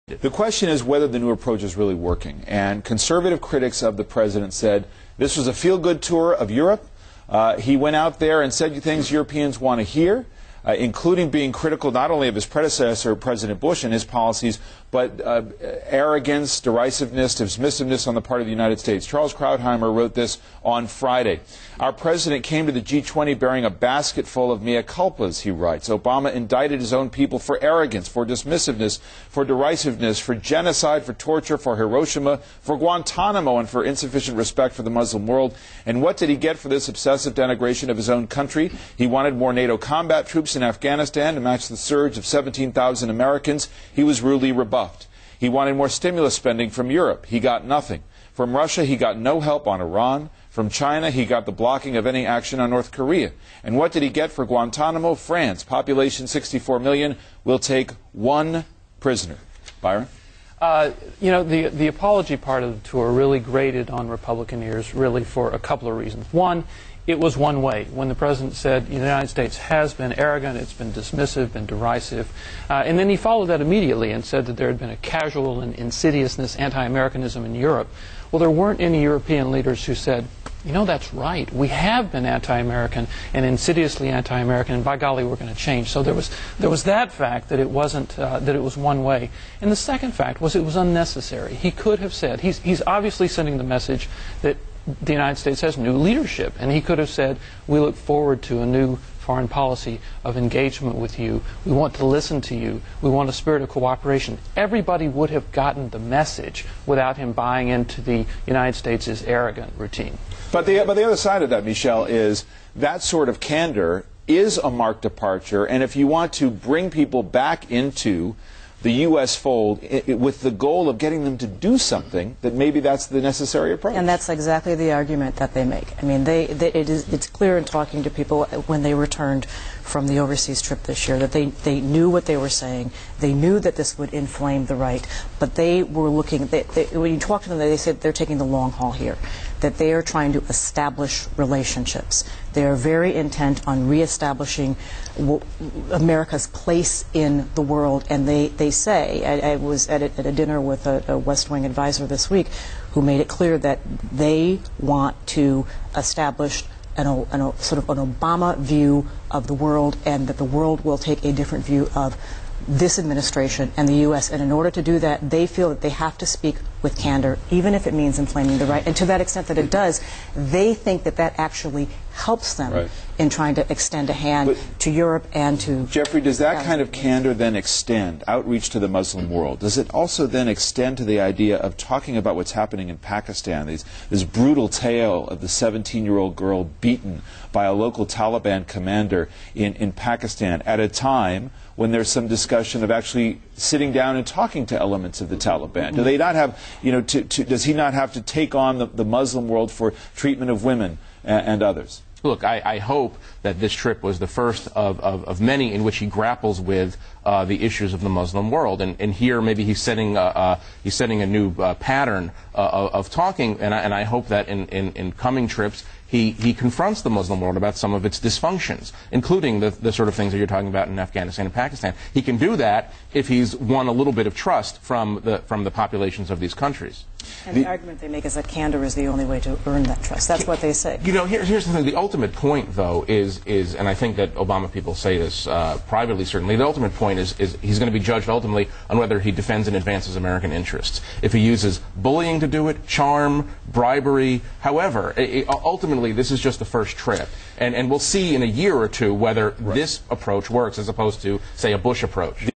The question is whether the new approach is really working. And conservative critics of the president said this was a feel-good tour of Europe. He went out there and said things Europeans want to hear, including being critical not only of his predecessor, President Bush, and his policies, but arrogance, derisiveness, dismissiveness on the part of the United States. Charles Krauthammer wrote this on Friday. Our president came to the G-20 bearing a basket full of mea culpas, he writes. Obama indicted his own people for arrogance, for dismissiveness, for derisiveness, for genocide, for torture, for Hiroshima, for Guantanamo, and for insufficient respect for the Muslim world. And what did he get for this obsessive denigration of his own country? He wanted more NATO combat troops in Afghanistan to match the surge of 17,000 Americans. He was rudely rebuffed. He wanted more stimulus spending from Europe. He got nothing. From Russia, he got no help on Iran. From China, he got the blocking of any action on North Korea. And what did he get for Guantanamo? France, population 64 million, will take one prisoner. Byron? You know, the apology part of the tour really grated on Republican ears, really for a couple of reasons. One, it was one way. When the president said the United States has been arrogant, it's been dismissive, been derisive, and then he followed that immediately and said that there had been a casual and insidiousness, anti-Americanism in Europe. Well, there weren't any European leaders who said, you know, that's right. We have been anti-American and insidiously anti-American, and by golly, we're going to change. So there was that fact that it wasn't that it was one way, and the second fact was it was unnecessary. He could have said he's obviously sending the message that the United States has new leadership, and he could have said, we look forward to a new foreign policy of engagement with you. We want to listen to you. We want a spirit of cooperation. Everybody would have gotten the message without him buying into the United States' arrogant routine. But the other side of that, Michelle, is that sort of candor is a marked departure, and if you want to bring people back into the U.S. fold with the goal of getting them to do something, that maybe that's the necessary approach. And that's exactly the argument that they make. I mean, it's clear in talking to people when they returned from the overseas trip this year that they knew what they were saying. They knew that this would inflame the right, but they were looking, when you talk to them, they said they're taking the long haul here, that they are trying to establish relationships. They are very intent on reestablishing America's place in the world, and they say, I was at a dinner with a West Wing advisor this week who made it clear that they want to establish sort of an Obama view of the world, and that the world will take a different view of this administration and the U.S. And in order to do that, they feel that they have to speak with candor, even if it means inflaming the right. And to that extent that it does, they think that that actually helps them in trying to extend a hand to Europe and to... Jeffrey, does that kind of candor then extend, outreach to the Muslim world? Does it also then extend to the idea of talking about what's happening in Pakistan, this brutal tale of the 17-year-old girl beaten by a local Taliban commander in Pakistan at a time when there's some discussion of actually sitting down and talking to elements of the Taliban? Do they not have, does he not have to take on the Muslim world for treatment of women and others? Look, I hope that this trip was the first of many in which he grapples with the issues of the Muslim world, and here maybe he's setting a new pattern of talking, and I hope that in coming trips he confronts the Muslim world about some of its dysfunctions, including the sort of things that you're talking about in Afghanistan and Pakistan. He can do that if he's won a little bit of trust from the populations of these countries. And the argument they make is that candor is the only way to earn that trust. That's what they say. You know, here's the thing. The ultimate point, though, is, and I think that Obama people say this privately, certainly, the ultimate point is he's going to be judged ultimately on whether he defends and advances American interests. If he uses bullying to do it, charm, bribery, however, ultimately this is just the first trip. And we'll see in a year or two whether this approach works as opposed to, say, a Bush approach.